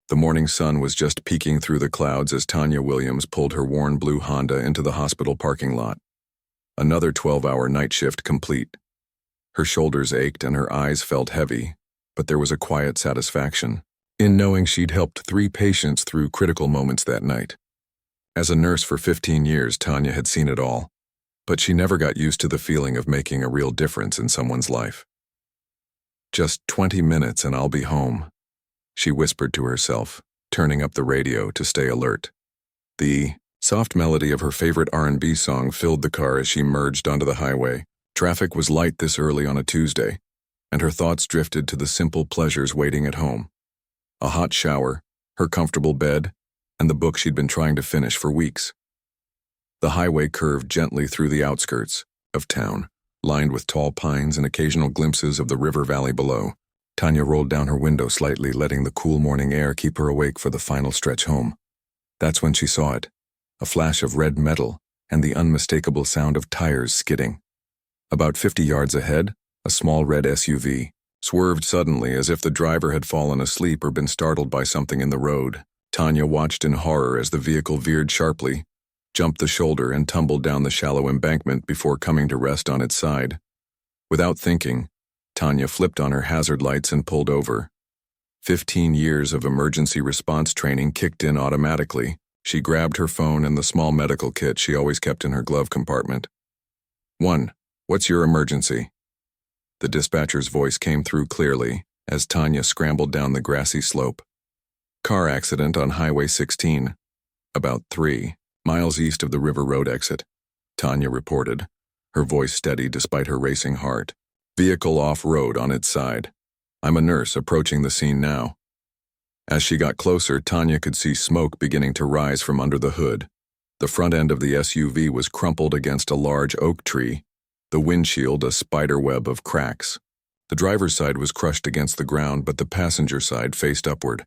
The morning sun was just peeking through the clouds as Tanya Williams pulled her worn blue Honda into the hospital parking lot. Another 12-hour night shift complete. Her shoulders ached and her eyes felt heavy, but there was a quiet satisfaction in knowing she'd helped 3 patients through critical moments that night. As a nurse for 15 years, Tanya had seen it all, but she never got used to the feeling of making a real difference in someone's life. "Just 20 minutes and I'll be home," she whispered to herself, turning up the radio to stay alert. The soft melody of her favorite R&B song filled the car as she merged onto the highway. Traffic was light this early on a Tuesday, and her thoughts drifted to the simple pleasures waiting at home. A hot shower, her comfortable bed, and the book she'd been trying to finish for weeks. The highway curved gently through the outskirts of town, lined with tall pines and occasional glimpses of the river valley below. Tanya rolled down her window slightly, letting the cool morning air keep her awake for the final stretch home. That's when she saw it, a flash of red metal and the unmistakable sound of tires skidding. About 50 yards ahead, a small red SUV swerved suddenly as if the driver had fallen asleep or been startled by something in the road. Tanya watched in horror as the vehicle veered sharply, jumped the shoulder, and tumbled down the shallow embankment before coming to rest on its side. Without thinking, Tanya flipped on her hazard lights and pulled over. 15 years of emergency response training kicked in automatically. She grabbed her phone and the small medical kit she always kept in her glove compartment. "1. What's your emergency?" The dispatcher's voice came through clearly as Tanya scrambled down the grassy slope. "Car accident on Highway 16, about 3 miles east of the River Road exit," Tanya reported, her voice steady despite her racing heart. "Vehicle off-road on its side. I'm a nurse approaching the scene now." As she got closer, Tanya could see smoke beginning to rise from under the hood. The front end of the SUV was crumpled against a large oak tree, the windshield a spider web of cracks. The driver's side was crushed against the ground, but the passenger side faced upward.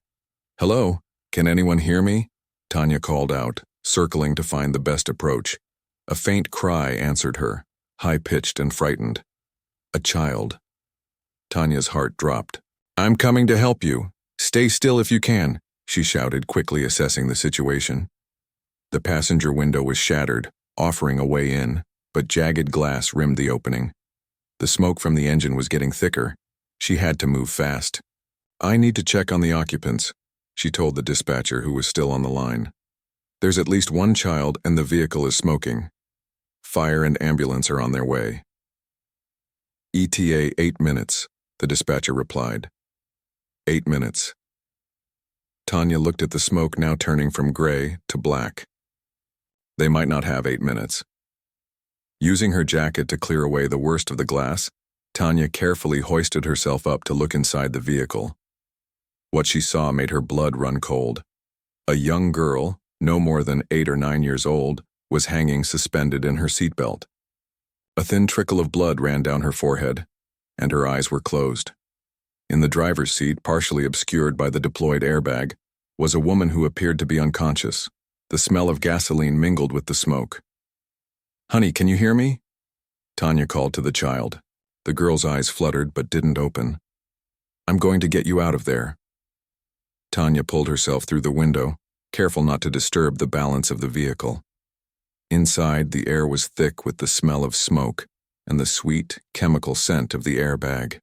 "Hello? Can anyone hear me?" Tanya called out, circling to find the best approach. A faint cry answered her, high-pitched and frightened. A child. Tanya's heart dropped. "I'm coming to help you. Stay still if you can," she shouted, quickly assessing the situation. The passenger window was shattered, offering a way in, but jagged glass rimmed the opening. The smoke from the engine was getting thicker. She had to move fast. "I need to check on the occupants," she told the dispatcher, who was still on the line. "There's at least 1 child and the vehicle is smoking. Fire and ambulance are on their way." "ETA 8 minutes, the dispatcher replied. 8 minutes. Tanya looked at the smoke now turning from gray to black. They might not have 8 minutes. Using her jacket to clear away the worst of the glass, Tanya carefully hoisted herself up to look inside the vehicle. What she saw made her blood run cold. A young girl, no more than 8 or 9 years old, was hanging suspended in her seatbelt. A thin trickle of blood ran down her forehead, and her eyes were closed. In the driver's seat, partially obscured by the deployed airbag, was a woman who appeared to be unconscious. The smell of gasoline mingled with the smoke. "Honey, can you hear me?" Tanya called to the child. The girl's eyes fluttered but didn't open. "I'm going to get you out of there." Tanya pulled herself through the window, careful not to disturb the balance of the vehicle. Inside, the air was thick with the smell of smoke and the sweet, chemical scent of the airbag.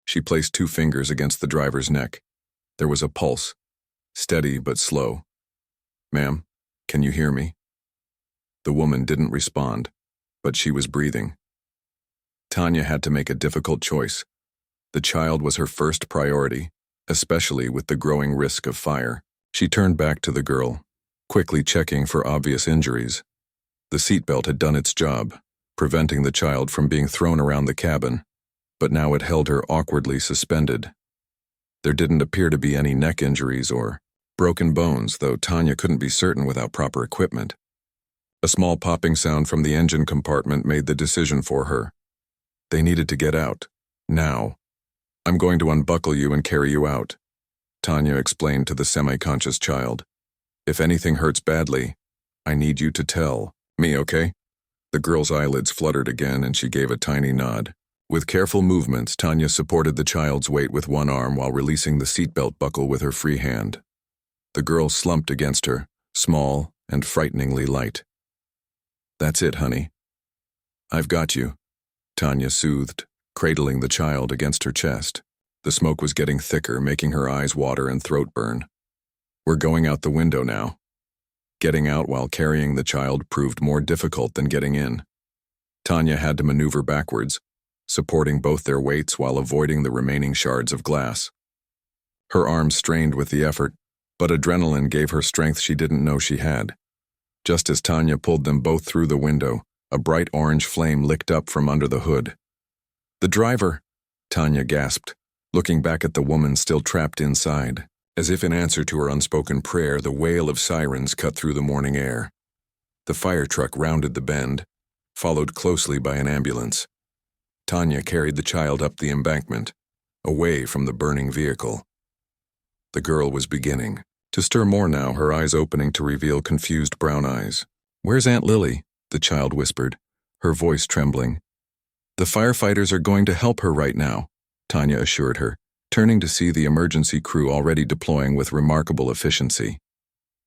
She placed 2 fingers against the driver's neck. There was a pulse, steady but slow. "Ma'am, can you hear me?" The woman didn't respond, but she was breathing. Tanya had to make a difficult choice. The child was her first priority, especially with the growing risk of fire. She turned back to the girl, quickly checking for obvious injuries. The seatbelt had done its job, preventing the child from being thrown around the cabin, but now it held her awkwardly suspended. There didn't appear to be any neck injuries or broken bones, though Tanya couldn't be certain without proper equipment. A small popping sound from the engine compartment made the decision for her. They needed to get out, now. "I'm going to unbuckle you and carry you out," Tanya explained to the semi-conscious child. "If anything hurts badly, I need you to tell me, okay?" The girl's eyelids fluttered again and she gave a tiny nod. With careful movements, Tanya supported the child's weight with one arm while releasing the seatbelt buckle with her free hand. The girl slumped against her, small and frighteningly light. "That's it, honey. I've got you," Tanya soothed, cradling the child against her chest. The smoke was getting thicker, making her eyes water and throat burn. "We're going out the window now." Getting out while carrying the child proved more difficult than getting in. Tanya had to maneuver backwards, supporting both their weights while avoiding the remaining shards of glass. Her arms strained with the effort, but adrenaline gave her strength she didn't know she had. Just as Tanya pulled them both through the window, a bright orange flame licked up from under the hood. "The driver!" Tanya gasped, looking back at the woman still trapped inside. As if in answer to her unspoken prayer, the wail of sirens cut through the morning air. The fire truck rounded the bend, followed closely by an ambulance. Tanya carried the child up the embankment, away from the burning vehicle. The girl was beginning to stir more now, her eyes opening to reveal confused brown eyes. "Where's Aunt Lily?" the child whispered, her voice trembling. "The firefighters are going to help her right now," Tanya assured her, turning to see the emergency crew already deploying with remarkable efficiency.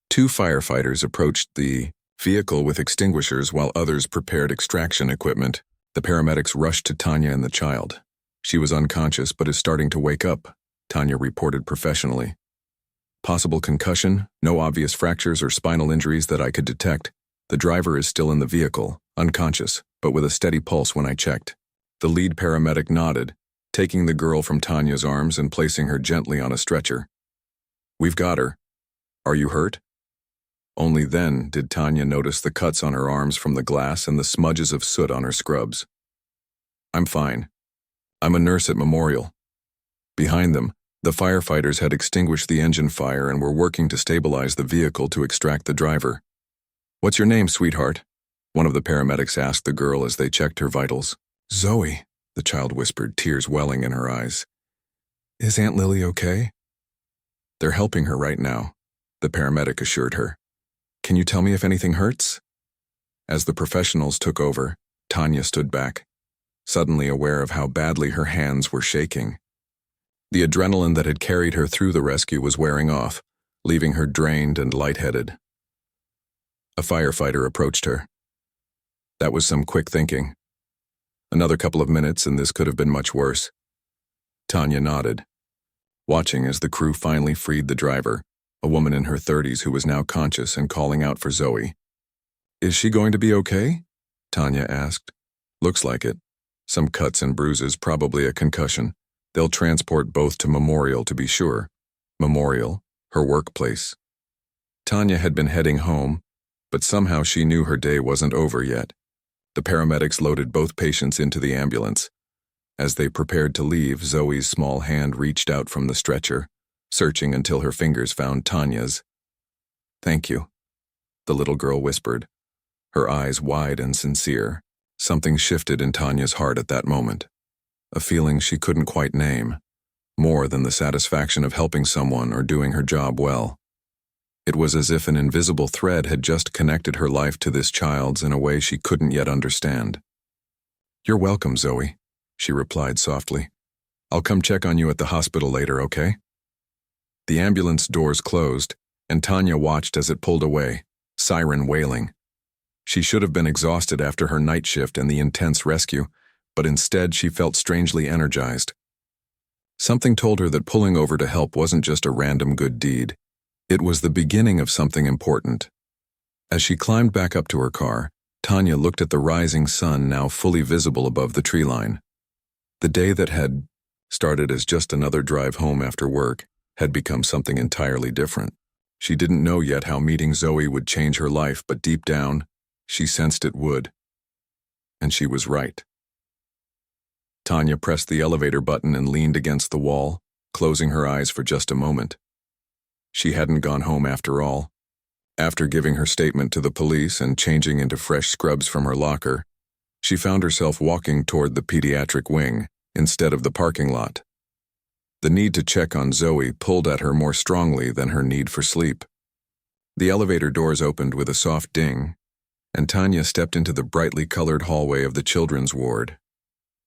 2 firefighters approached the vehicle with extinguishers while others prepared extraction equipment. The paramedics rushed to Tanya and the child. "She was unconscious but is starting to wake up," Tanya reported professionally. "Possible concussion, no obvious fractures or spinal injuries that I could detect. The driver is still in the vehicle, unconscious, but with a steady pulse when I checked." The lead paramedic nodded, taking the girl from Tanya's arms and placing her gently on a stretcher. "We've got her. Are you hurt?" Only then did Tanya notice the cuts on her arms from the glass and the smudges of soot on her scrubs. "I'm fine. I'm a nurse at Memorial." Behind them, the firefighters had extinguished the engine fire and were working to stabilize the vehicle to extract the driver. "What's your name, sweetheart?" one of the paramedics asked the girl as they checked her vitals. "Zoe," the child whispered, tears welling in her eyes. "Is Aunt Lily okay?" "They're helping her right now," the paramedic assured her. "Can you tell me if anything hurts?" As the professionals took over, Tanya stood back, suddenly aware of how badly her hands were shaking. The adrenaline that had carried her through the rescue was wearing off, leaving her drained and lightheaded. A firefighter approached her. That was some quick thinking. Another couple of minutes and this could have been much worse. Tanya nodded, watching as the crew finally freed the driver, a woman in her 30s who was now conscious and calling out for Zoe. "Is she going to be okay?" Tanya asked. "Looks like it. Some cuts and bruises, probably a concussion. They'll transport both to Memorial to be sure." Memorial, her workplace. Tanya had been heading home, but somehow she knew her day wasn't over yet. The paramedics loaded both patients into the ambulance. As they prepared to leave, Zoe's small hand reached out from the stretcher, searching until her fingers found Tanya's. "Thank you," the little girl whispered, her eyes wide and sincere. Something shifted in Tanya's heart at that moment, a feeling she couldn't quite name, more than the satisfaction of helping someone or doing her job well. It was as if an invisible thread had just connected her life to this child's in a way she couldn't yet understand. "You're welcome, Zoe," she replied softly. "I'll come check on you at the hospital later, okay?" The ambulance doors closed, and Tanya watched as it pulled away, siren wailing. She should have been exhausted after her night shift and the intense rescue, but instead she felt strangely energized. Something told her that pulling over to help wasn't just a random good deed. It was the beginning of something important. As she climbed back up to her car, Tanya looked at the rising sun now fully visible above the tree line. The day that had started as just another drive home after work had become something entirely different. She didn't know yet how meeting Zoe would change her life, but deep down, she sensed it would. And she was right. Tanya pressed the elevator button and leaned against the wall, closing her eyes for just a moment. She hadn't gone home after all. After giving her statement to the police and changing into fresh scrubs from her locker, she found herself walking toward the pediatric wing instead of the parking lot. The need to check on Zoe pulled at her more strongly than her need for sleep. The elevator doors opened with a soft ding, and Tanya stepped into the brightly colored hallway of the children's ward.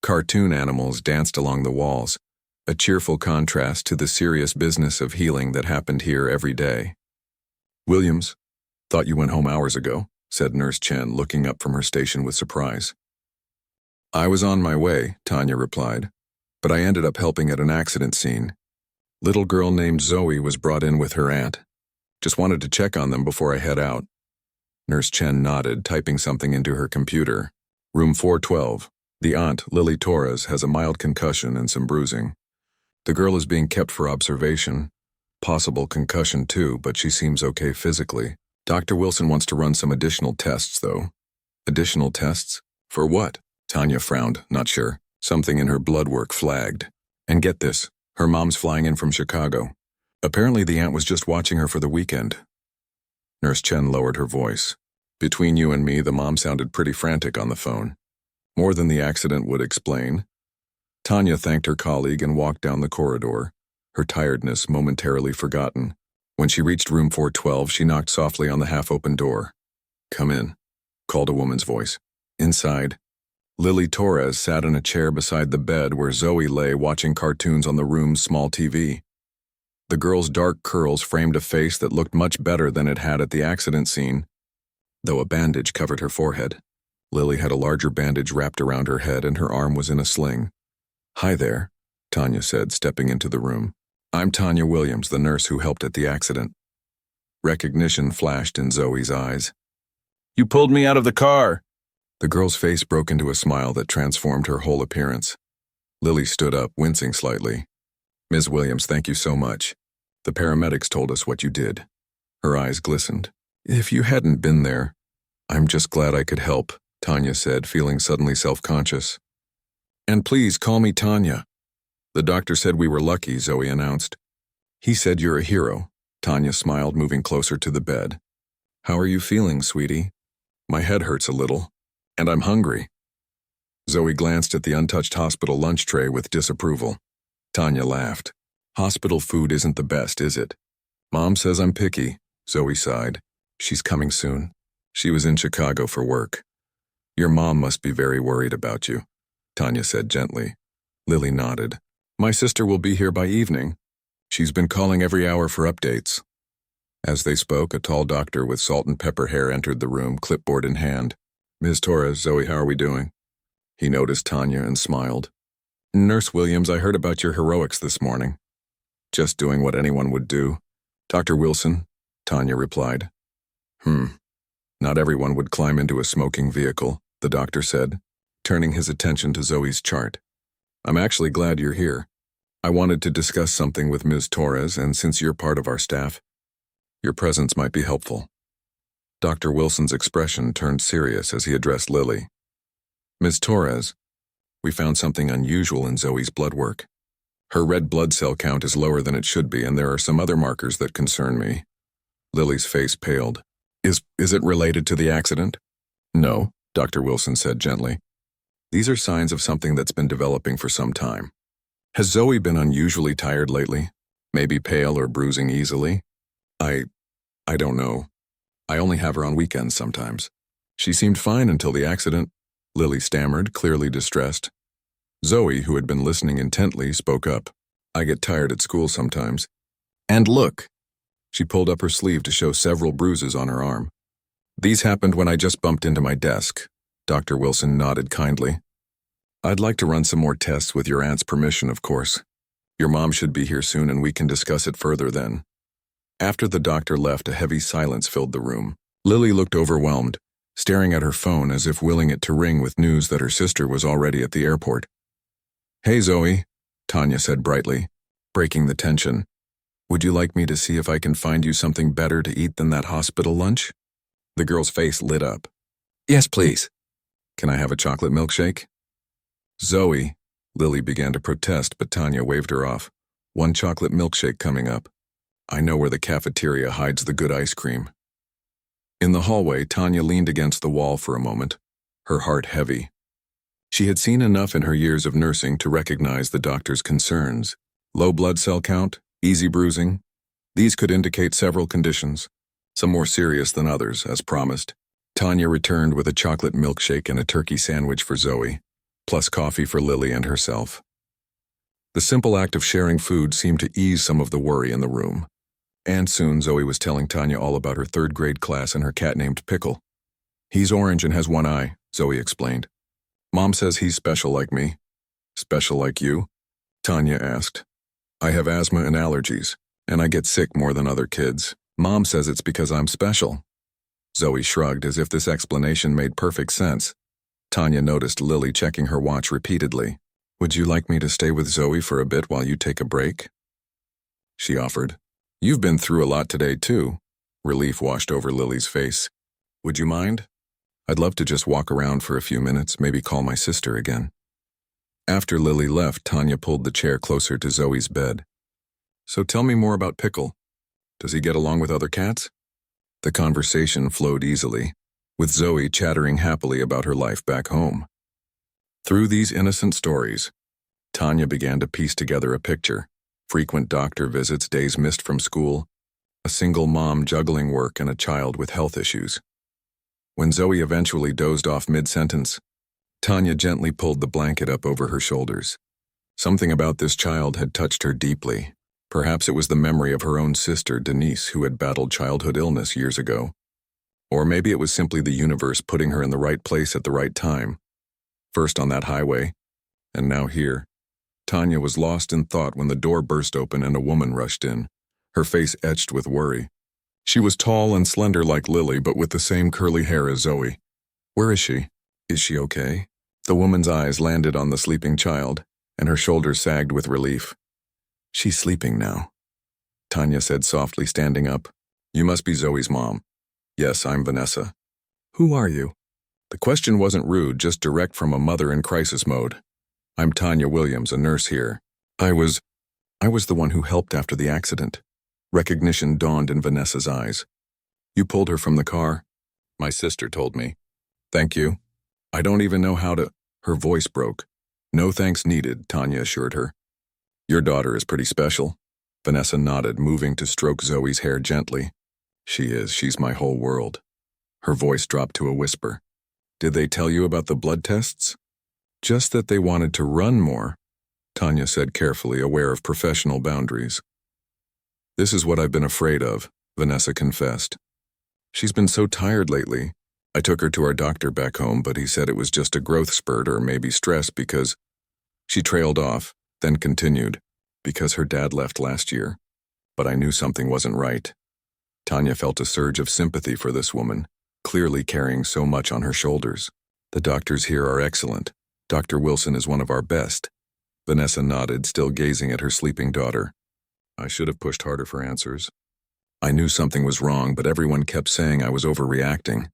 Cartoon animals danced along the walls, a cheerful contrast to the serious business of healing that happened here every day. "Williams, thought you went home hours ago," said Nurse Chen, looking up from her station with surprise. "I was on my way," Tanya replied, "but I ended up helping at an accident scene. Little girl named Zoe was brought in with her aunt. Just wanted to check on them before I head out." Nurse Chen nodded, typing something into her computer. "Room 412. The aunt, Lily Torres, has a mild concussion and some bruising. The girl is being kept for observation. Possible concussion too, but she seems okay physically. Dr. Wilson wants to run some additional tests, though." "Additional tests? For what?" Tanya frowned, not sure. Something in her blood work flagged. "And get this, her mom's flying in from Chicago. Apparently the aunt was just watching her for the weekend." Nurse Chen lowered her voice. "Between you and me, the mom sounded pretty frantic on the phone. More than the accident would explain." Tanya thanked her colleague and walked down the corridor, her tiredness momentarily forgotten. When she reached room 412, she knocked softly on the half-open door. "Come in," called a woman's voice. Inside, Lily Torres sat in a chair beside the bed where Zoe lay watching cartoons on the room's small TV. The girl's dark curls framed a face that looked much better than it had at the accident scene, though a bandage covered her forehead. Lily had a larger bandage wrapped around her head and her arm was in a sling. "Hi there," Tanya said, stepping into the room. "I'm Tanya Williams, the nurse who helped at the accident." Recognition flashed in Zoe's eyes. "You pulled me out of the car!" The girl's face broke into a smile that transformed her whole appearance. Lily stood up, wincing slightly. "Ms. Williams, thank you so much. The paramedics told us what you did." Her eyes glistened. "If you hadn't been there, I'm just glad I could help," Tanya said, feeling suddenly self-conscious. "And please call me Tanya." "The doctor said we were lucky," Zoe announced. "He said you're a hero." Tanya smiled, moving closer to the bed. "How are you feeling, sweetie?" "My head hurts a little. And I'm hungry." Zoe glanced at the untouched hospital lunch tray with disapproval. Tanya laughed. "Hospital food isn't the best, is it?" "Mom says I'm picky," Zoe sighed. "She's coming soon. She was in Chicago for work." "Your mom must be very worried about you," Tanya said gently. Lily nodded. "My sister will be here by evening. She's been calling every hour for updates." As they spoke, a tall doctor with salt and pepper hair entered the room, clipboard in hand. "Ms. Torres, Zoe, how are we doing?" He noticed Tanya and smiled. "Nurse Williams, I heard about your heroics this morning." "Just doing what anyone would do." "Dr. Wilson," Tanya replied. Not everyone would climb into a smoking vehicle," the doctor said, turning his attention to Zoe's chart. "I'm actually glad you're here. I wanted to discuss something with Ms. Torres, and since you're part of our staff, your presence might be helpful." Dr. Wilson's expression turned serious as he addressed Lily. "Ms. Torres, we found something unusual in Zoe's blood work. Her red blood cell count is lower than it should be, and there are some other markers that concern me." Lily's face paled. Is it related to the accident?" "No," Dr. Wilson said gently. "These are signs of something that's been developing for some time." "Has Zoe been unusually tired lately? Maybe pale or bruising easily?" I don't know. I only have her on weekends sometimes. She seemed fine until the accident," Lily stammered, clearly distressed. Zoe, who had been listening intently, spoke up. "I get tired at school sometimes. And look." She pulled up her sleeve to show several bruises on her arm. "These happened when I just bumped into my desk." Dr. Wilson nodded kindly. "I'd like to run some more tests with your aunt's permission, of course. Your mom should be here soon and we can discuss it further then." After the doctor left, a heavy silence filled the room. Lily looked overwhelmed, staring at her phone as if willing it to ring with news that her sister was already at the airport. "Hey, Zoe," Tanya said brightly, breaking the tension. "Would you like me to see if I can find you something better to eat than that hospital lunch?" The girl's face lit up. "Yes, please." "Can I have a chocolate milkshake?" "Zoe," Lily began to protest, but Tanya waved her off. "One chocolate milkshake coming up. I know where the cafeteria hides the good ice cream." In the hallway, Tanya leaned against the wall for a moment, her heart heavy. She had seen enough in her years of nursing to recognize the doctor's concerns. Low blood cell count, easy bruising. These could indicate several conditions, some more serious than others, as promised. Tanya returned with a chocolate milkshake and a turkey sandwich for Zoe. plus coffee for Lily and herself. The simple act of sharing food seemed to ease some of the worry in the room. And soon Zoe was telling Tanya all about her third-grade class and her cat named Pickle. "He's orange and has one eye," Zoe explained. "Mom says he's special like me." "Special like you?" Tanya asked. "I have asthma and allergies, and I get sick more than other kids. Mom says it's because I'm special." Zoe shrugged as if this explanation made perfect sense. Tanya noticed Lily checking her watch repeatedly. "Would you like me to stay with Zoe for a bit while you take a break?" she offered. "You've been through a lot today, too." Relief washed over Lily's face. "Would you mind? I'd love to just walk around for a few minutes, maybe call my sister again." After Lily left, Tanya pulled the chair closer to Zoe's bed. "So tell me more about Pickle. Does he get along with other cats?" The conversation flowed easily, with Zoe chattering happily about her life back home. Through these innocent stories, Tanya began to piece together a picture: frequent doctor visits, days missed from school, a single mom juggling work, and a child with health issues. When Zoe eventually dozed off mid-sentence, Tanya gently pulled the blanket up over her shoulders. Something about this child had touched her deeply. Perhaps it was the memory of her own sister, Denise, who had battled childhood illness years ago. Or maybe it was simply the universe putting her in the right place at the right time. First on that highway, and now here. Tanya was lost in thought when the door burst open and a woman rushed in, her face etched with worry. She was tall and slender like Lily, but with the same curly hair as Zoe. "Where is she? Is she okay?" The woman's eyes landed on the sleeping child, and her shoulders sagged with relief. "She's sleeping now," Tanya said softly, standing up. "You must be Zoe's mom." "Yes, I'm Vanessa." "Who are you?" The question wasn't rude, just direct from a mother in crisis mode. "I'm Tanya Williams, a nurse here. I was the one who helped after the accident." Recognition dawned in Vanessa's eyes. "You pulled her from the car?" "My sister told me." "Thank you. I don't even know how to—" Her voice broke. "No thanks needed," Tanya assured her. "Your daughter is pretty special." Vanessa nodded, moving to stroke Zoe's hair gently. "She is. She's my whole world." Her voice dropped to a whisper. "Did they tell you about the blood tests?" "Just that they wanted to run more," Tanya said carefully, aware of professional boundaries. "This is what I've been afraid of," Vanessa confessed. "She's been so tired lately. I took her to our doctor back home, but he said it was just a growth spurt or maybe stress because—" She trailed off, then continued, "because her dad left last year. But I knew something wasn't right." Tanya felt a surge of sympathy for this woman, clearly carrying so much on her shoulders. "The doctors here are excellent. Dr. Wilson is one of our best." Vanessa nodded, still gazing at her sleeping daughter. "I should have pushed harder for answers. I knew something was wrong, but everyone kept saying I was overreacting,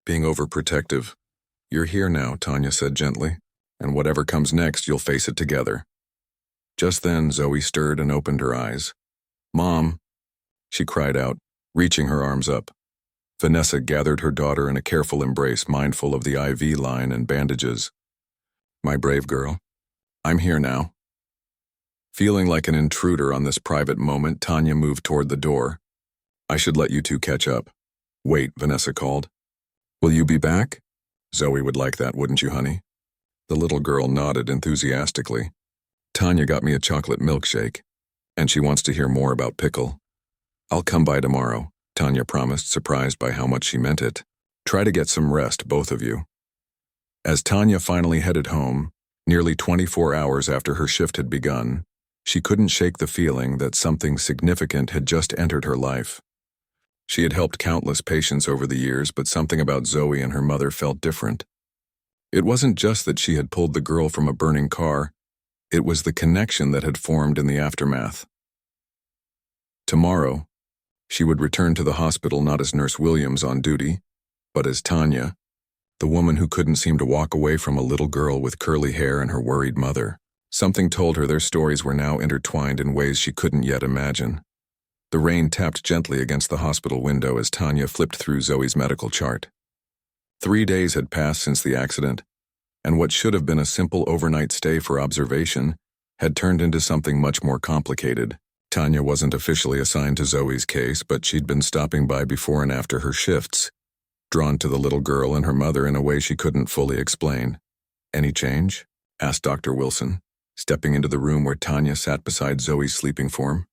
being overprotective." "You're here now," Tanya said gently, "and whatever comes next, you'll face it together." Just then, Zoe stirred and opened her eyes. "Mom," she cried out, reaching her arms up. Vanessa gathered her daughter in a careful embrace, mindful of the IV line and bandages. "My brave girl. I'm here now." Feeling like an intruder on this private moment, Tanya moved toward the door. "I should let you two catch up." "Wait," Vanessa called. "Will you be back?" "Zoe would like that, wouldn't you, honey?" The little girl nodded enthusiastically. "Tanya got me a chocolate milkshake, and she wants to hear more about Pickle." "I'll come by tomorrow," Tanya promised, surprised by how much she meant it. "Try to get some rest, both of you." As Tanya finally headed home, nearly 24 hours after her shift had begun, she couldn't shake the feeling that something significant had just entered her life. She had helped countless patients over the years, but something about Zoe and her mother felt different. It wasn't just that she had pulled the girl from a burning car, it was the connection that had formed in the aftermath. Tomorrow, she would return to the hospital not as Nurse Williams on duty, but as Tanya, the woman who couldn't seem to walk away from a little girl with curly hair and her worried mother. Something told her their stories were now intertwined in ways she couldn't yet imagine. The rain tapped gently against the hospital window as Tanya flipped through Zoe's medical chart. 3 days had passed since the accident, and what should have been a simple overnight stay for observation had turned into something much more complicated. Tanya wasn't officially assigned to Zoe's case, but she'd been stopping by before and after her shifts, drawn to the little girl and her mother in a way she couldn't fully explain. "Any change?" asked Dr. Wilson, stepping into the room where Tanya sat beside Zoe's sleeping form.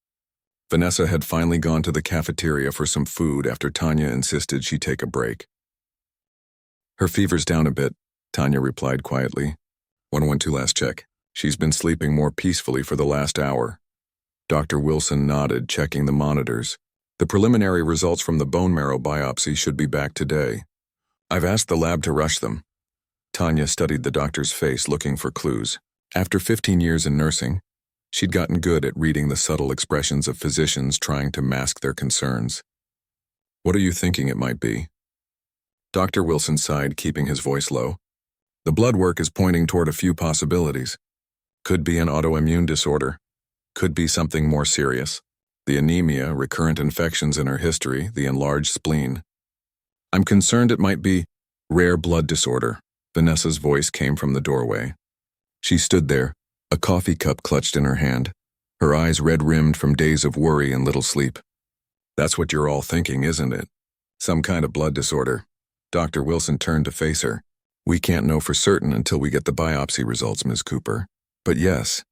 Vanessa had finally gone to the cafeteria for some food after Tanya insisted she take a break. Her fever's down a bit, Tanya replied quietly. 112 last check. She's been sleeping more peacefully for the last hour. Dr. Wilson nodded, checking the monitors. The preliminary results from the bone marrow biopsy should be back today. I've asked the lab to rush them. Tanya studied the doctor's face, looking for clues. After 15 years in nursing, she'd gotten good at reading the subtle expressions of physicians trying to mask their concerns. What are you thinking it might be? Dr. Wilson sighed, keeping his voice low. The blood work is pointing toward a few possibilities. Could be an autoimmune disorder. Could be something more serious. The anemia, recurrent infections in her history, the enlarged spleen. I'm concerned it might be rare blood disorder. Vanessa's voice came from the doorway. She stood there, a coffee cup clutched in her hand, her eyes red-rimmed from days of worry and little sleep. That's what you're all thinking, isn't it? Some kind of blood disorder. Dr. Wilson turned to face her. We can't know for certain until we get the biopsy results, Ms. Cooper. But yes,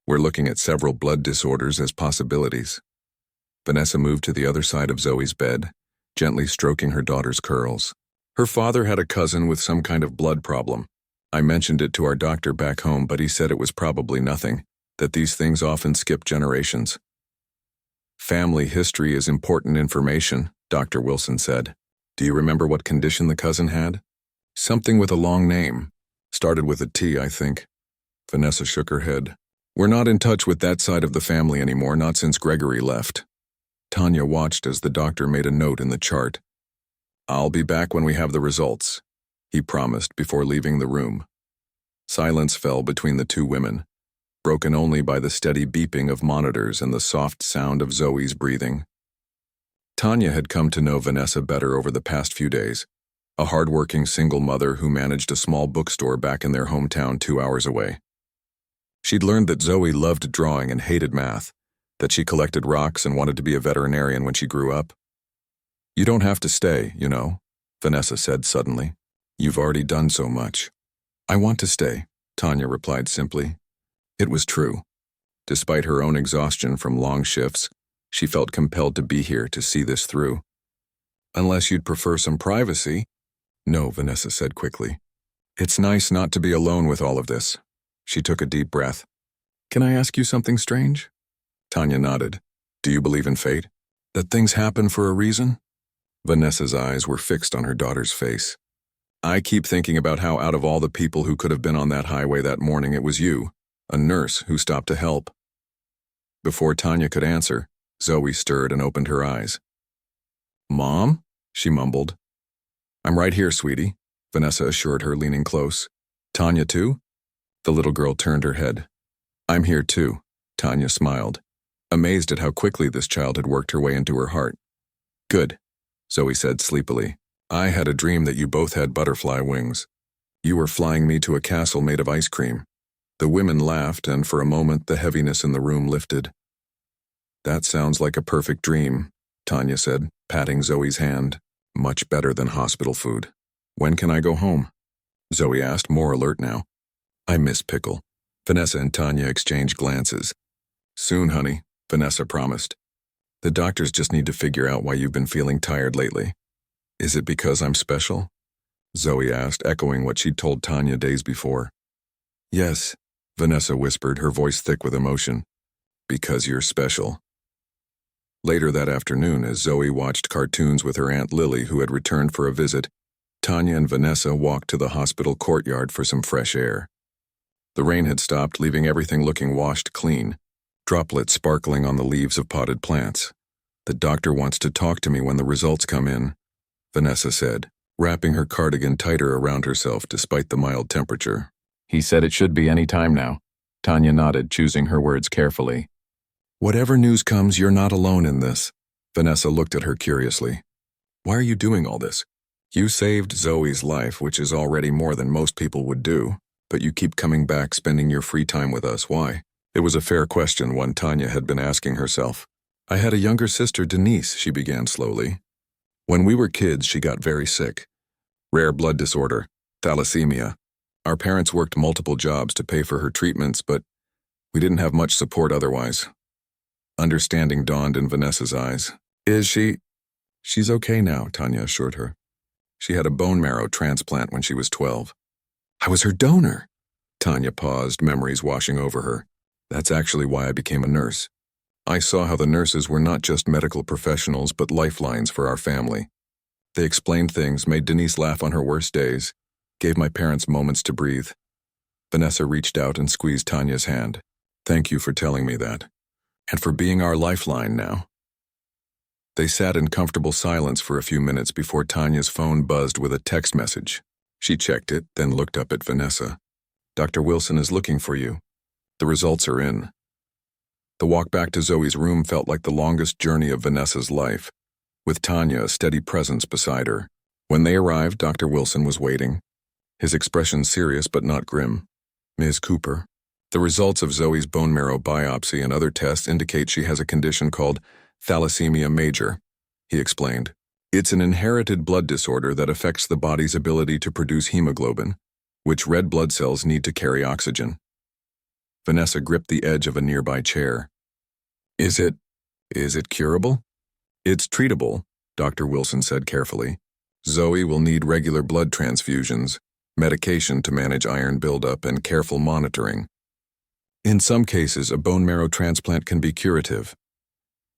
we're looking at several blood disorders as possibilities. Vanessa moved to the other side of Zoe's bed, gently stroking her daughter's curls. Her father had a cousin with some kind of blood problem. I mentioned it to our doctor back home, but he said it was probably nothing, that these things often skip generations. Family history is important information, Dr. Wilson said. Do you remember what condition the cousin had? Something with a long name. Started with a T, I think. Vanessa shook her head. We're not in touch with that side of the family anymore, not since Gregory left. Tanya watched as the doctor made a note in the chart. I'll be back when we have the results, he promised before leaving the room. Silence fell between the two women, broken only by the steady beeping of monitors and the soft sound of Zoe's breathing. Tanya had come to know Vanessa better over the past few days, a hard-working single mother who managed a small bookstore back in their hometown 2 hours away. She'd learned that Zoe loved drawing and hated math, that she collected rocks and wanted to be a veterinarian when she grew up. You don't have to stay, you know, Vanessa said suddenly. You've already done so much. I want to stay, Tanya replied simply. It was true. Despite her own exhaustion from long shifts, she felt compelled to be here to see this through. Unless you'd prefer some privacy. No, Vanessa said quickly. It's nice not to be alone with all of this. She took a deep breath. Can I ask you something strange? Tanya nodded. Do you believe in fate? That things happen for a reason? Vanessa's eyes were fixed on her daughter's face. I keep thinking about how out of all the people who could have been on that highway that morning, it was you, a nurse who stopped to help. Before Tanya could answer, Zoe stirred and opened her eyes. Mom? She mumbled. I'm right here, sweetie, Vanessa assured her, leaning close. Tanya too? The little girl turned her head. I'm here too, Tanya smiled, amazed at how quickly this child had worked her way into her heart. Good, Zoe said sleepily. I had a dream that you both had butterfly wings. You were flying me to a castle made of ice cream. The women laughed, and for a moment the heaviness in the room lifted. That sounds like a perfect dream, Tanya said, patting Zoe's hand. Much better than hospital food. When can I go home? Zoe asked, more alert now. I miss pickle. Vanessa and Tanya exchanged glances. Soon, honey, Vanessa promised. The doctors just need to figure out why you've been feeling tired lately. Is it because I'm special? Zoe asked, echoing what she'd told Tanya days before. Yes, Vanessa whispered, her voice thick with emotion. Because you're special. Later that afternoon, as Zoe watched cartoons with her Aunt Lily, who had returned for a visit, Tanya and Vanessa walked to the hospital courtyard for some fresh air. The rain had stopped, leaving everything looking washed clean, droplets sparkling on the leaves of potted plants. The doctor wants to talk to me when the results come in, Vanessa said, wrapping her cardigan tighter around herself despite the mild temperature. He said it should be any time now. Tanya nodded, choosing her words carefully. Whatever news comes, you're not alone in this. Vanessa looked at her curiously. Why are you doing all this? You saved Zoe's life, which is already more than most people would do, but you keep coming back, spending your free time with us. Why? It was a fair question, one Tanya had been asking herself. I had a younger sister, Denise, she began slowly. When we were kids, she got very sick. Rare blood disorder, thalassemia. Our parents worked multiple jobs to pay for her treatments, but we didn't have much support otherwise. Understanding dawned in Vanessa's eyes. Is she? She's okay now, Tanya assured her. She had a bone marrow transplant when she was 12. I was her donor. Tanya paused, memories washing over her. That's actually why I became a nurse. I saw how the nurses were not just medical professionals, but lifelines for our family. They explained things, made Denise laugh on her worst days, gave my parents moments to breathe. Vanessa reached out and squeezed Tanya's hand. Thank you for telling me that, and for being our lifeline now. They sat in comfortable silence for a few minutes before Tanya's phone buzzed with a text message. She checked it, then looked up at Vanessa. Dr. Wilson is looking for you. The results are in. The walk back to Zoe's room felt like the longest journey of Vanessa's life, with Tanya a steady presence beside her. When they arrived, Dr. Wilson was waiting, his expression serious but not grim. Ms. Cooper, the results of Zoe's bone marrow biopsy and other tests indicate she has a condition called thalassemia major, he explained. It's an inherited blood disorder that affects the body's ability to produce hemoglobin, which red blood cells need to carry oxygen. Vanessa gripped the edge of a nearby chair. Is it curable? It's treatable, Dr. Wilson said carefully. Zoe will need regular blood transfusions, medication to manage iron buildup, and careful monitoring. In some cases, a bone marrow transplant can be curative.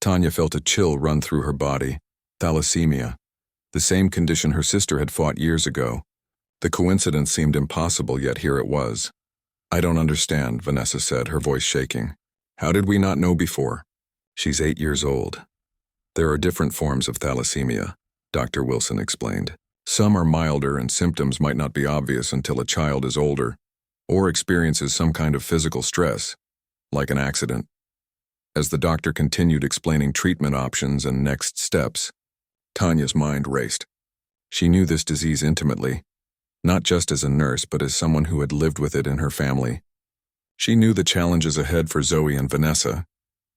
Tanya felt a chill run through her body. Thalassemia, the same condition her sister had fought years ago. The coincidence seemed impossible, yet here it was. I don't understand, Vanessa said, her voice shaking. How did we not know before? She's 8 years old. There are different forms of thalassemia, Dr. Wilson explained. Some are milder and symptoms might not be obvious until a child is older or experiences some kind of physical stress, like an accident. As the doctor continued explaining treatment options and next steps, Tanya's mind raced. She knew this disease intimately, not just as a nurse, but as someone who had lived with it in her family. She knew the challenges ahead for Zoe and Vanessa,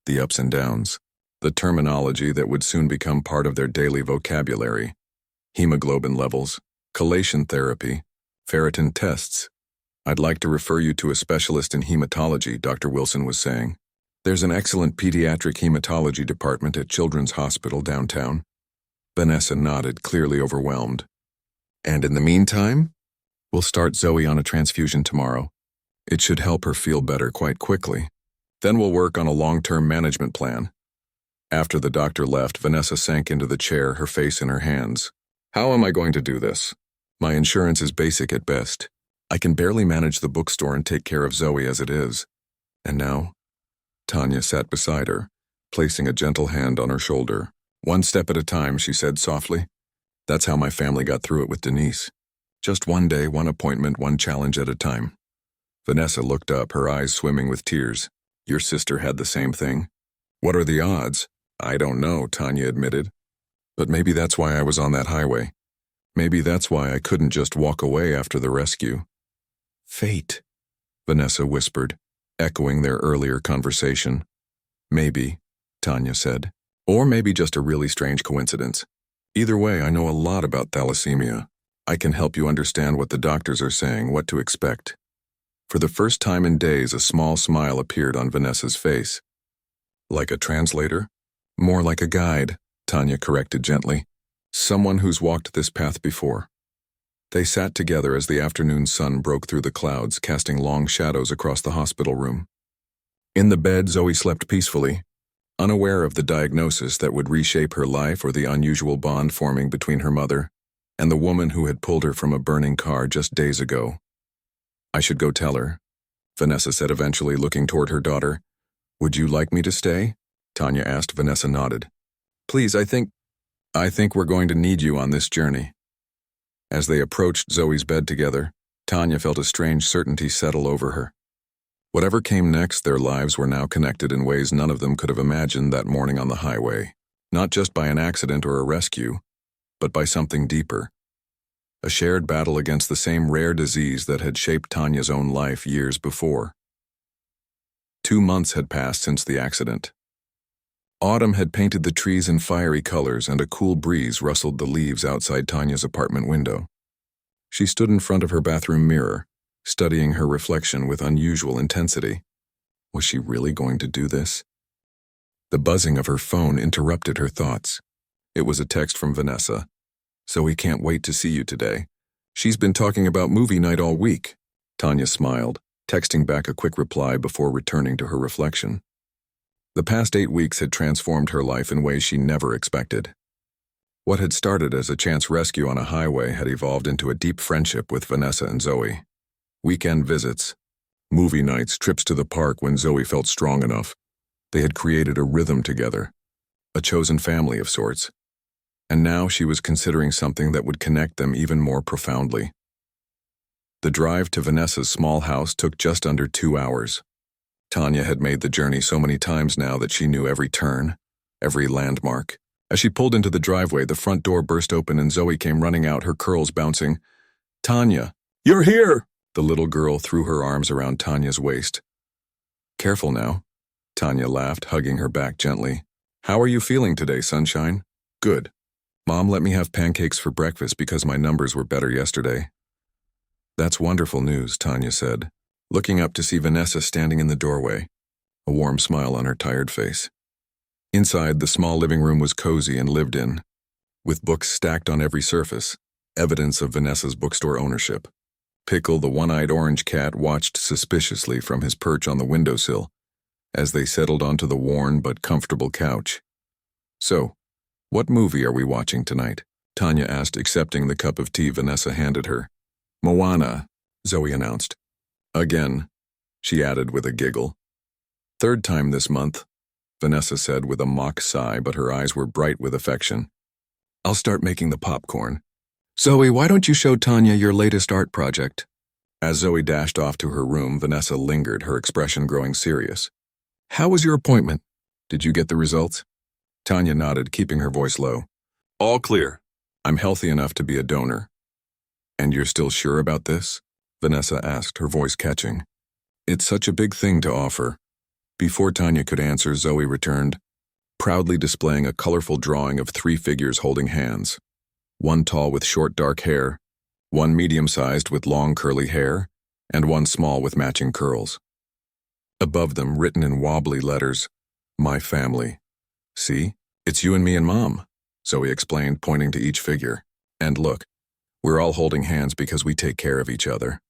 the ups and downs, the terminology that would soon become part of their daily vocabulary. Hemoglobin levels, chelation therapy, ferritin tests. I'd like to refer you to a specialist in hematology, Dr. Wilson was saying. There's an excellent pediatric hematology department at Children's Hospital downtown. Vanessa nodded, clearly overwhelmed. And in the meantime, we'll start Zoe on a transfusion tomorrow. It should help her feel better quite quickly. Then we'll work on a long-term management plan. After the doctor left, Vanessa sank into the chair, her face in her hands. How am I going to do this? My insurance is basic at best. I can barely manage the bookstore and take care of Zoe as it is. And now? Tanya sat beside her, placing a gentle hand on her shoulder. One step at a time, she said softly. That's how my family got through it with Denise. Just one day, one appointment, one challenge at a time. Vanessa looked up, her eyes swimming with tears. Your sister had the same thing? What are the odds? I don't know, Tanya admitted. But maybe that's why I was on that highway. Maybe that's why I couldn't just walk away after the rescue. Fate, Vanessa whispered, echoing their earlier conversation. Maybe, Tanya said. Or maybe just a really strange coincidence. Either way, I know a lot about thalassemia. I can help you understand what the doctors are saying, what to expect. For the first time in days, a small smile appeared on Vanessa's face. Like a translator? More like a guide, Tanya corrected gently. Someone who's walked this path before. They sat together as the afternoon sun broke through the clouds, casting long shadows across the hospital room. In the bed, Zoe slept peacefully, unaware of the diagnosis that would reshape her life or the unusual bond forming between her mother and the woman who had pulled her from a burning car just days ago. I should go tell her, Vanessa said eventually, looking toward her daughter. Would you like me to stay? Tanya asked. Vanessa nodded. Please, I think we're going to need you on this journey. As they approached Zoe's bed together, Tanya felt a strange certainty settle over her. Whatever came next, their lives were now connected in ways none of them could have imagined that morning on the highway, not just by an accident or a rescue, but by something deeper. A shared battle against the same rare disease that had shaped Tanya's own life years before. 2 months had passed since the accident. Autumn had painted the trees in fiery colors, and a cool breeze rustled the leaves outside Tanya's apartment window. She stood in front of her bathroom mirror, studying her reflection with unusual intensity. Was she really going to do this? The buzzing of her phone interrupted her thoughts. It was a text from Vanessa. "Zoe can't wait to see you today. She's been talking about movie night all week." Tanya smiled, texting back a quick reply before returning to her reflection. The past 8 weeks had transformed her life in ways she never expected. What had started as a chance rescue on a highway had evolved into a deep friendship with Vanessa and Zoe. Weekend visits, movie nights, trips to the park when Zoe felt strong enough. They had created a rhythm together, a chosen family of sorts. And now she was considering something that would connect them even more profoundly. The drive to Vanessa's small house took just under 2 hours. Tanya had made the journey so many times now that she knew every turn, every landmark. As she pulled into the driveway, the front door burst open and Zoe came running out, her curls bouncing. "Tanya, you're here!" The little girl threw her arms around Tanya's waist. "Careful now," Tanya laughed, hugging her back gently. "How are you feeling today, sunshine?" "Good. Mom let me have pancakes for breakfast because my numbers were better yesterday." "That's wonderful news," Tanya said, looking up to see Vanessa standing in the doorway, a warm smile on her tired face. Inside, the small living room was cozy and lived in, with books stacked on every surface, evidence of Vanessa's bookstore ownership. Pickle, the one-eyed orange cat, watched suspiciously from his perch on the windowsill as they settled onto the worn but comfortable couch. "So, what movie are we watching tonight?" Tanya asked, accepting the cup of tea Vanessa handed her. "Moana," Zoe announced. "Again," she added with a giggle. "Third time this month," Vanessa said with a mock sigh, but her eyes were bright with affection. "I'll start making the popcorn. Zoe, why don't you show Tanya your latest art project?" As Zoe dashed off to her room, Vanessa lingered, her expression growing serious. "How was your appointment? Did you get the results?" Tanya nodded, keeping her voice low. "All clear. I'm healthy enough to be a donor." "And you're still sure about this?" Vanessa asked, her voice catching. "It's such a big thing to offer." Before Tanya could answer, Zoe returned, proudly displaying a colorful drawing of 3 figures holding hands. One tall with short dark hair, one medium-sized with long curly hair, and one small with matching curls. Above them, written in wobbly letters, "My family." "See, it's you and me and Mom," Zoe explained, pointing to each figure. "And look, we're all holding hands because we take care of each other."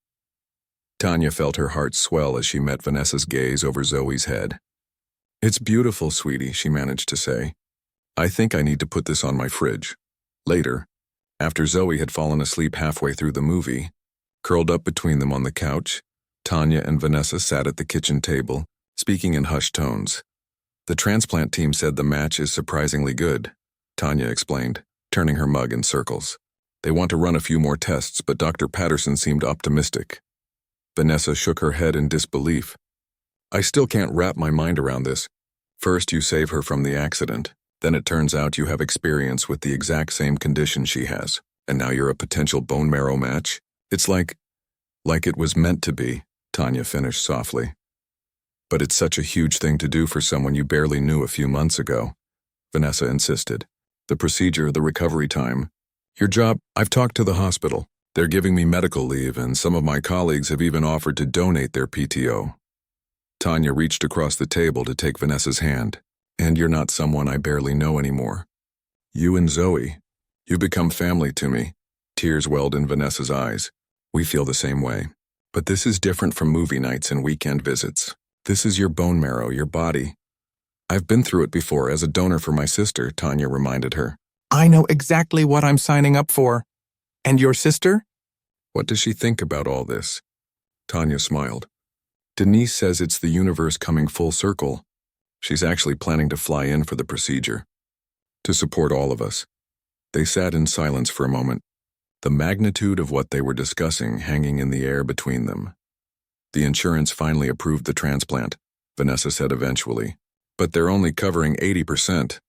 Tanya felt her heart swell as she met Vanessa's gaze over Zoe's head. "It's beautiful, sweetie," she managed to say. "I think I need to put this on my fridge." Later, after Zoe had fallen asleep halfway through the movie, curled up between them on the couch, Tanya and Vanessa sat at the kitchen table, speaking in hushed tones. "The transplant team said the match is surprisingly good," Tanya explained, turning her mug in circles. "They want to run a few more tests, but Dr. Patterson seemed optimistic." Vanessa shook her head in disbelief. "I still can't wrap my mind around this. First you save her from the accident, then it turns out you have experience with the exact same condition she has, and now you're a potential bone marrow match. It's like it was meant to be," Tanya finished softly. "But it's such a huge thing to do for someone you barely knew a few months ago," Vanessa insisted. "The procedure, the recovery time, your job." "I've talked to the hospital. They're giving me medical leave, and some of my colleagues have even offered to donate their PTO." Tanya reached across the table to take Vanessa's hand. "And you're not someone I barely know anymore. You and Zoe, you've become family to me." Tears welled in Vanessa's eyes. "We feel the same way. But this is different from movie nights and weekend visits. This is your bone marrow, your body." "I've been through it before as a donor for my sister," Tanya reminded her. "I know exactly what I'm signing up for. And your sister?" "What does she think about all this?" Tanya smiled. "Denise says it's the universe coming full circle. She's actually planning to fly in for the procedure, to support all of us." They sat in silence for a moment, the magnitude of what they were discussing hanging in the air between them. "The insurance finally approved the transplant," Vanessa said eventually. "But they're only covering 80%.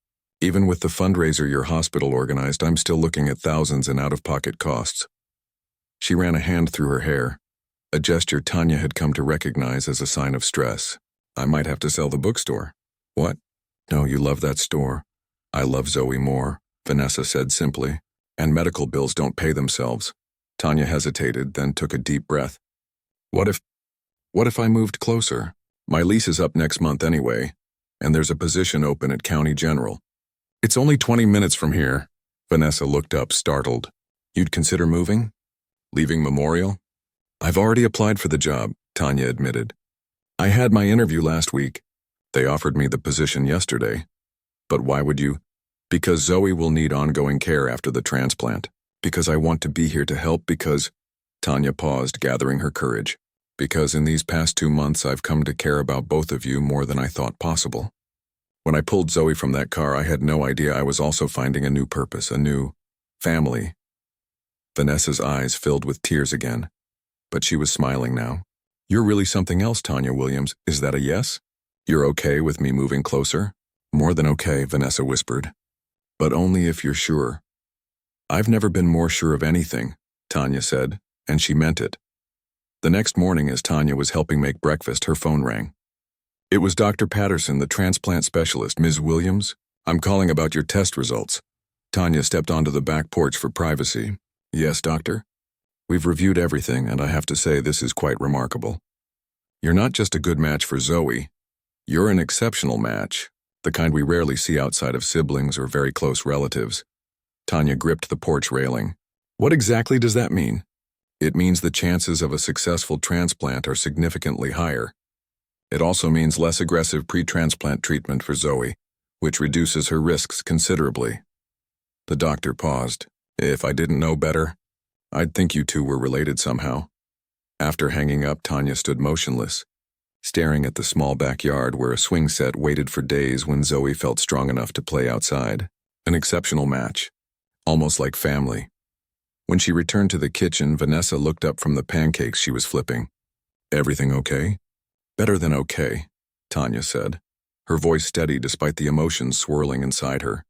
Even with the fundraiser your hospital organized, I'm still looking at thousands in out-of-pocket costs." She ran a hand through her hair, a gesture Tanya had come to recognize as a sign of stress. "I might have to sell the bookstore." "What?" "No, you love that store. I love Zoe more," Vanessa said simply. "And medical bills don't pay themselves." Tanya hesitated, then took a deep breath. What if, what if I moved closer? My lease is up next month anyway, and there's a position open at County General. It's only 20 minutes from here. Vanessa looked up, startled. You'd consider moving? Leaving Memorial? I've already applied for the job, Tanya admitted. I had my interview last week. They offered me the position yesterday. But why would you? Because Zoe will need ongoing care after the transplant. Because I want to be here to help, because... Tanya paused, gathering her courage. Because in these past 2 months I've come to care about both of you more than I thought possible. When I pulled Zoe from that car, I had no idea I was also finding a new purpose, a new family. Vanessa's eyes filled with tears again, but she was smiling now. You're really something else, Tanya Williams. Is that a yes? You're okay with me moving closer? More than okay, Vanessa whispered. But only if you're sure. I've never been more sure of anything, Tanya said, and she meant it. The next morning, as Tanya was helping make breakfast, her phone rang. It was Dr. Patterson, the transplant specialist. Ms. Williams, I'm calling about your test results. Tanya stepped onto the back porch for privacy. Yes, doctor? We've reviewed everything, and I have to say this is quite remarkable. You're not just a good match for Zoe. You're an exceptional match, the kind we rarely see outside of siblings or very close relatives. Tanya gripped the porch railing. What exactly does that mean? It means the chances of a successful transplant are significantly higher. It also means less aggressive pre-transplant treatment for Zoe, which reduces her risks considerably. The doctor paused. If I didn't know better, I'd think you two were related somehow. After hanging up, Tanya stood motionless, staring at the small backyard where a swing set waited for days when Zoe felt strong enough to play outside. An exceptional match, almost like family. When she returned to the kitchen, Vanessa looked up from the pancakes she was flipping. Everything okay? Better than okay, Tanya said, her voice steady despite the emotions swirling inside her.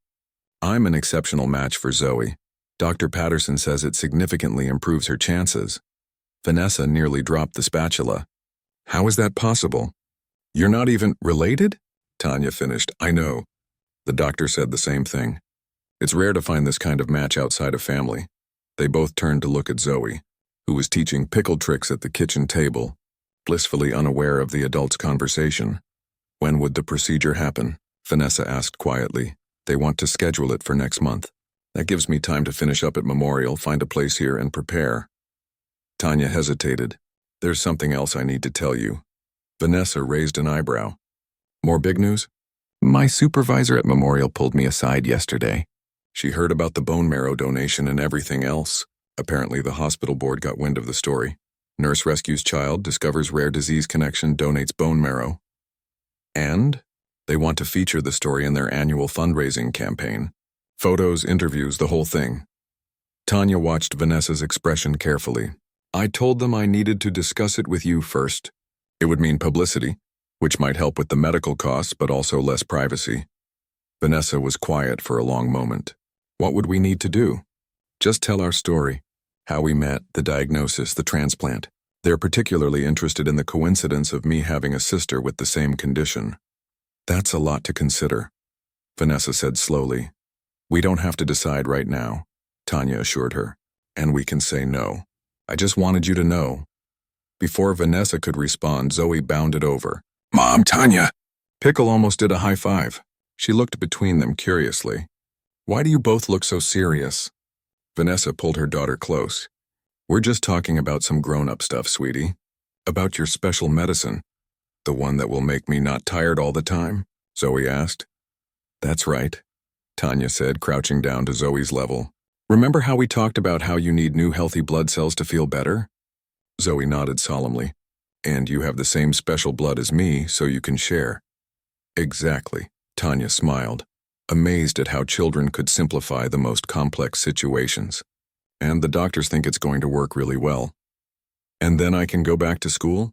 I'm an exceptional match for Zoe. Dr. Patterson says it significantly improves her chances. Vanessa nearly dropped the spatula. How is that possible? You're not even related? Tanya finished. I know. The doctor said the same thing. It's rare to find this kind of match outside of family. They both turned to look at Zoe, who was teaching pickle tricks at the kitchen table, blissfully unaware of the adults' conversation. When would the procedure happen? Vanessa asked quietly. They want to schedule it for next month. That gives me time to finish up at Memorial, find a place here, and prepare. Tanya hesitated. There's something else I need to tell you. Vanessa raised an eyebrow. More big news? My supervisor at Memorial pulled me aside yesterday. She heard about the bone marrow donation and everything else. Apparently the hospital board got wind of the story. Nurse rescues child, discovers rare disease connection, donates bone marrow. And they want to feature the story in their annual fundraising campaign. Photos, interviews, the whole thing. Tanya watched Vanessa's expression carefully. I told them I needed to discuss it with you first. It would mean publicity, which might help with the medical costs, but also less privacy. Vanessa was quiet for a long moment. What would we need to do? Just tell our story. How we met, the diagnosis, the transplant. They're particularly interested in the coincidence of me having a sister with the same condition. That's a lot to consider, Vanessa said slowly. We don't have to decide right now, Tanya assured her, and we can say no. I just wanted you to know. Before Vanessa could respond, Zoe bounded over. Mom, Tanya! Pickle almost did a high five. She looked between them curiously. Why do you both look so serious? Vanessa pulled her daughter close. We're just talking about some grown-up stuff, sweetie. About your special medicine. The one that will make me not tired all the time? Zoe asked. That's right, Tanya said, crouching down to Zoe's level. Remember how we talked about how you need new healthy blood cells to feel better? Zoe nodded solemnly. And you have the same special blood as me, so you can share. Exactly, Tanya smiled, amazed at how children could simplify the most complex situations. And the doctors think it's going to work really well. And then I can go back to school?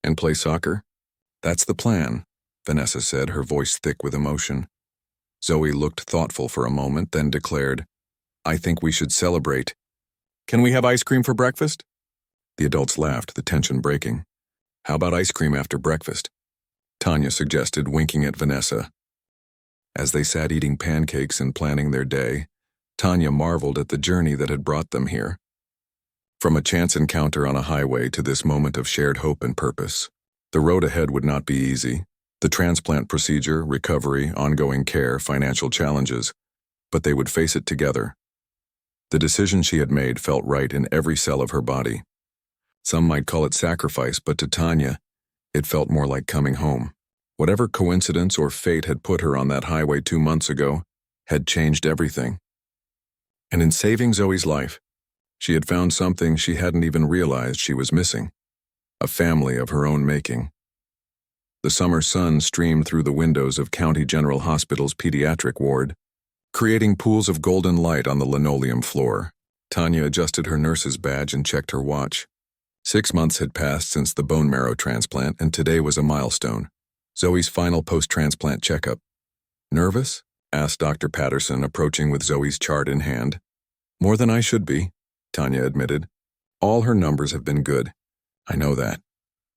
And play soccer? That's the plan, Vanessa said, her voice thick with emotion. Zoe looked thoughtful for a moment, then declared, I think we should celebrate. Can we have ice cream for breakfast? The adults laughed, the tension breaking. How about ice cream after breakfast? Tanya suggested, winking at Vanessa. As they sat eating pancakes and planning their day, Tanya marveled at the journey that had brought them here. From a chance encounter on a highway to this moment of shared hope and purpose. The road ahead would not be easy. The transplant procedure, recovery, ongoing care, financial challenges. But they would face it together. The decision she had made felt right in every cell of her body. Some might call it sacrifice, but to Tanya, it felt more like coming home. Whatever coincidence or fate had put her on that highway 2 months ago had changed everything. And in saving Zoe's life, she had found something she hadn't even realized she was missing. A family of her own making. The summer sun streamed through the windows of County General Hospital's pediatric ward, creating pools of golden light on the linoleum floor. Tanya adjusted her nurse's badge and checked her watch. 6 months had passed since the bone marrow transplant, and today was a milestone. Zoe's final post-transplant checkup. Nervous? Asked Dr. Patterson, approaching with Zoe's chart in hand. More than I should be, Tanya admitted. All her numbers have been good. I know that.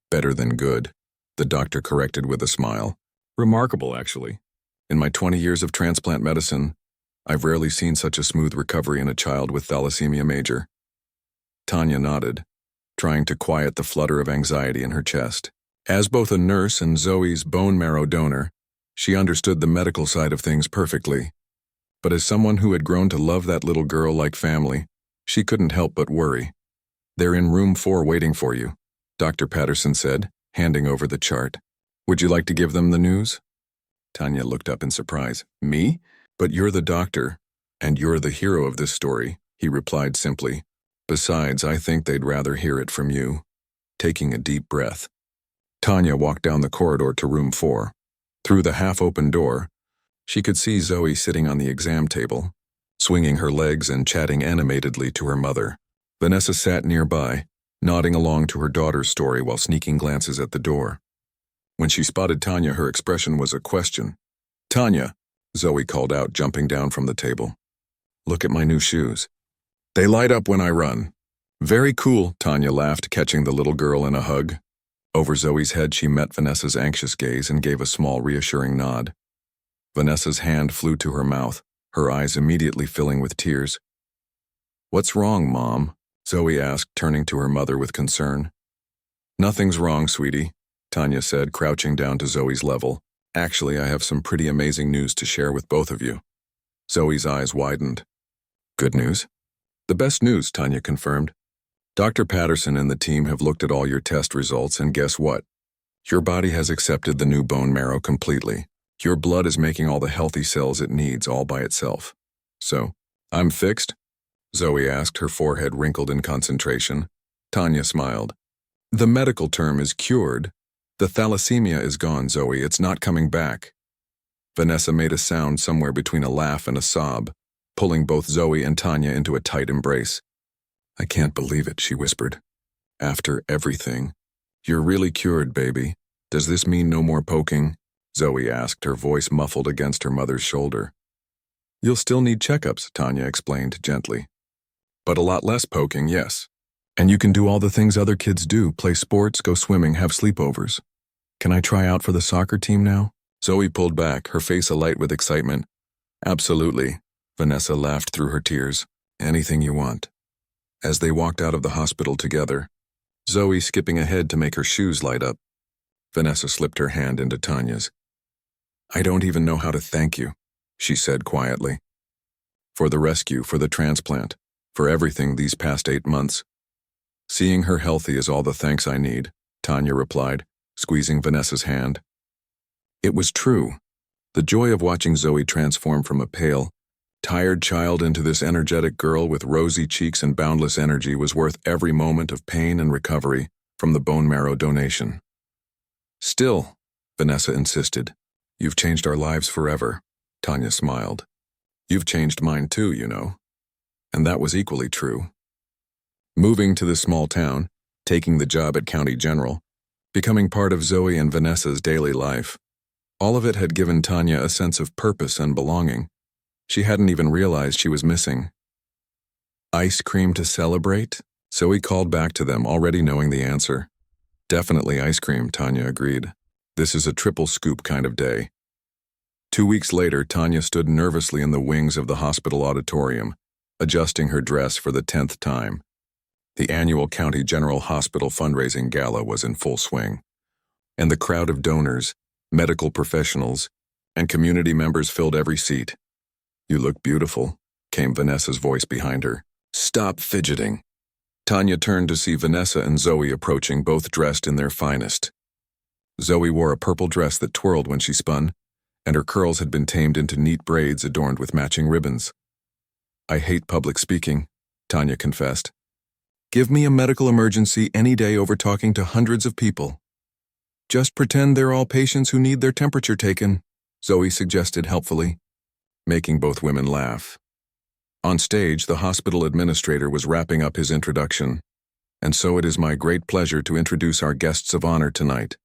Better than good, the doctor corrected with a smile. Remarkable, actually. In my 20 years of transplant medicine, I've rarely seen such a smooth recovery in a child with thalassemia major. Tanya nodded, trying to quiet the flutter of anxiety in her chest. As both a nurse and Zoe's bone marrow donor, she understood the medical side of things perfectly. But as someone who had grown to love that little girl like family, she couldn't help but worry. They're in room 4 waiting for you, Dr. Patterson said, handing over the chart. Would you like to give them the news? Tanya looked up in surprise. Me? But you're the doctor, and you're the hero of this story, he replied simply. Besides, I think they'd rather hear it from you. Taking a deep breath, Tanya walked down the corridor to room 4. Through the half-open door, she could see Zoe sitting on the exam table, swinging her legs and chatting animatedly to her mother. Vanessa sat nearby, nodding along to her daughter's story while sneaking glances at the door. When she spotted Tanya, her expression was a question. Tanya, Zoe called out, jumping down from the table. Look at my new shoes. They light up when I run. Very cool, Tanya laughed, catching the little girl in a hug. Over Zoe's head, she met Vanessa's anxious gaze and gave a small, reassuring nod. Vanessa's hand flew to her mouth, her eyes immediately filling with tears. What's wrong, Mom? Zoe asked, turning to her mother with concern. Nothing's wrong, sweetie, Tanya said, crouching down to Zoe's level. Actually, I have some pretty amazing news to share with both of you. Zoe's eyes widened. Good news? The best news, Tanya confirmed. Dr. Patterson and the team have looked at all your test results, and guess what? Your body has accepted the new bone marrow completely. Your blood is making all the healthy cells it needs all by itself. So, I'm fixed? Zoe asked, her forehead wrinkled in concentration. Tanya smiled. The medical term is cured. The thalassemia is gone, Zoe. It's not coming back. Vanessa made a sound somewhere between a laugh and a sob, pulling both Zoe and Tanya into a tight embrace. I can't believe it, she whispered. After everything. You're really cured, baby. Does this mean no more poking? Zoe asked, her voice muffled against her mother's shoulder. You'll still need checkups, Tanya explained gently. But a lot less poking, yes. And you can do all the things other kids do, play sports, go swimming, have sleepovers. Can I try out for the soccer team now? Zoe pulled back, her face alight with excitement. Absolutely, Vanessa laughed through her tears. Anything you want. As they walked out of the hospital together, Zoe skipping ahead to make her shoes light up, Vanessa slipped her hand into Tanya's. I don't even know how to thank you, she said quietly. For the rescue, for the transplant, for everything these past 8 months. Seeing her healthy is all the thanks I need, Tanya replied, squeezing Vanessa's hand. It was true. The joy of watching Zoe transform from a pale, tired child into this energetic girl with rosy cheeks and boundless energy was worth every moment of pain and recovery from the bone marrow donation. Still, Vanessa insisted, you've changed our lives forever, Tanya smiled. You've changed mine too, you know. And that was equally true. Moving to this small town, taking the job at County General, becoming part of Zoe and Vanessa's daily life, all of it had given Tanya a sense of purpose and belonging she hadn't even realized she was missing. Ice cream to celebrate? Zoe called back to them, already knowing the answer. Definitely ice cream, Tanya agreed. This is a triple scoop kind of day. 2 weeks later, Tanya stood nervously in the wings of the hospital auditorium, adjusting her dress for the 10th time. The annual County General Hospital fundraising gala was in full swing, and the crowd of donors, medical professionals, and community members filled every seat. "You look beautiful," came Vanessa's voice behind her. "Stop fidgeting." Tanya turned to see Vanessa and Zoe approaching, both dressed in their finest. Zoe wore a purple dress that twirled when she spun, and her curls had been tamed into neat braids adorned with matching ribbons. "I hate public speaking," Tanya confessed. "Give me a medical emergency any day over talking to hundreds of people." "Just pretend they're all patients who need their temperature taken," Zoe suggested helpfully, making both women laugh. On stage, the hospital administrator was wrapping up his introduction, and so it is my great pleasure to introduce our guests of honor tonight,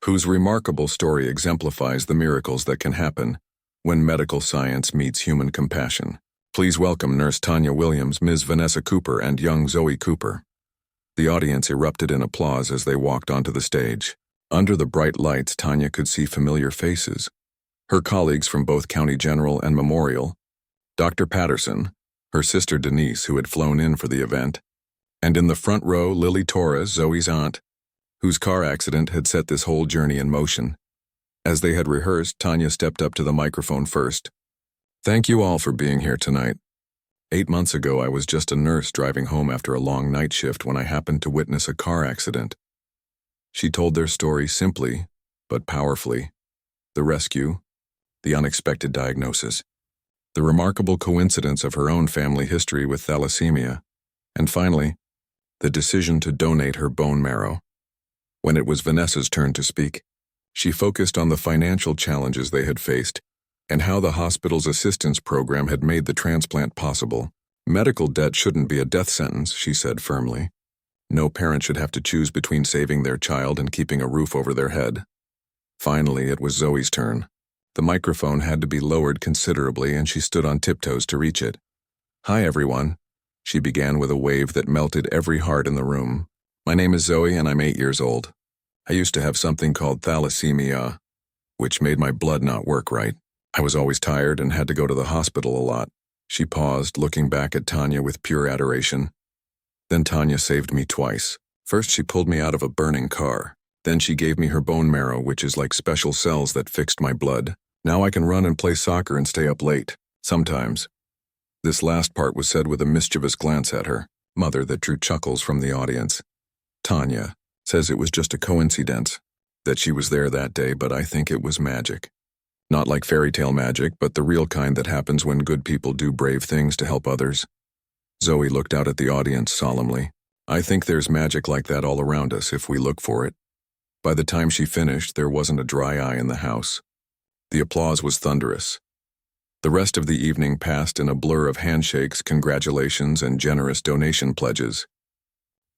whose remarkable story exemplifies the miracles that can happen when medical science meets human compassion. Please welcome Nurse Tanya Williams, Ms. Vanessa Cooper, and young Zoe Cooper. The audience erupted in applause as they walked onto the stage. Under the bright lights, Tanya could see familiar faces. Her colleagues from both County General and Memorial, Dr. Patterson, her sister Denise, who had flown in for the event, and in the front row, Lily Torres, Zoe's aunt, whose car accident had set this whole journey in motion. As they had rehearsed, Tanya stepped up to the microphone first. "Thank you all for being here tonight. 8 months ago, I was just a nurse driving home after a long night shift when I happened to witness a car accident." She told their story simply, but powerfully. The rescue, the unexpected diagnosis, the remarkable coincidence of her own family history with thalassemia, and finally, the decision to donate her bone marrow. When it was Vanessa's turn to speak, she focused on the financial challenges they had faced and how the hospital's assistance program had made the transplant possible. "Medical debt shouldn't be a death sentence," she said firmly. "No parent should have to choose between saving their child and keeping a roof over their head." Finally, it was Zoe's turn. The microphone had to be lowered considerably, and she stood on tiptoes to reach it. "Hi, everyone," she began with a wave that melted every heart in the room. "My name is Zoe, and I'm 8 years old. I used to have something called thalassemia, which made my blood not work right. I was always tired and had to go to the hospital a lot." She paused, looking back at Tanya with pure adoration. "Then Tanya saved me twice. First, she pulled me out of a burning car. Then she gave me her bone marrow, which is like special cells that fixed my blood. Now I can run and play soccer and stay up late. Sometimes." This last part was said with a mischievous glance at her mother that drew chuckles from the audience. "Tanya says it was just a coincidence that she was there that day, but I think it was magic. Not like fairy tale magic, but the real kind that happens when good people do brave things to help others." Zoe looked out at the audience solemnly. "I think there's magic like that all around us if we look for it." By the time she finished, there wasn't a dry eye in the house. The applause was thunderous. The rest of the evening passed in a blur of handshakes, congratulations, and generous donation pledges.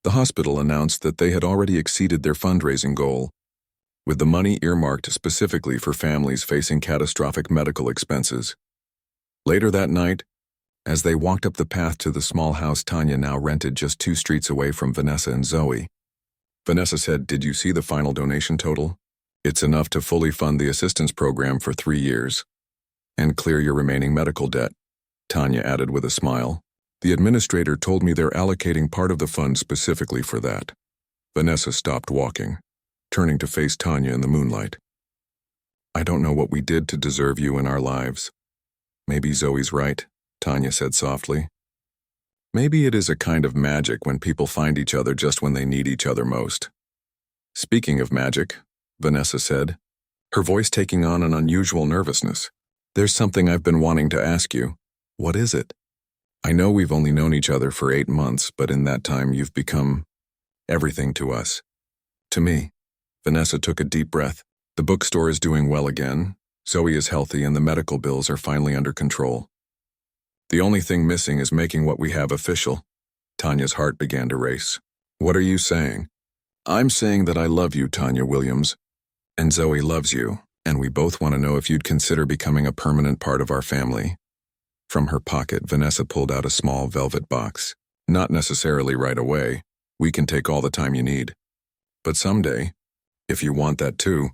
The hospital announced that they had already exceeded their fundraising goal, with the money earmarked specifically for families facing catastrophic medical expenses. Later that night, as they walked up the path to the small house Tanya now rented just 2 streets away from Vanessa and Zoe, Vanessa said, "Did you see the final donation total? It's enough to fully fund the assistance program for 3 years. And clear your remaining medical debt," Tanya added with a smile. "The administrator told me they're allocating part of the fund specifically for that." Vanessa stopped walking, turning to face Tanya in the moonlight. "I don't know what we did to deserve you in our lives." "Maybe Zoe's right," Tanya said softly. "Maybe it is a kind of magic when people find each other just when they need each other most." "Speaking of magic," Vanessa said, her voice taking on an unusual nervousness, "there's something I've been wanting to ask you." "What is it?" "I know we've only known each other for 8 months, but in that time you've become everything to us." "To me." Vanessa took a deep breath. "The bookstore is doing well again, Zoe is healthy, and the medical bills are finally under control. The only thing missing is making what we have official." Tanya's heart began to race. "What are you saying?" "I'm saying that I love you, Tanya Williams, and Zoe loves you, and we both want to know if you'd consider becoming a permanent part of our family." From her pocket, Vanessa pulled out a small velvet box. "Not necessarily right away. We can take all the time you need. But someday, if you want that too."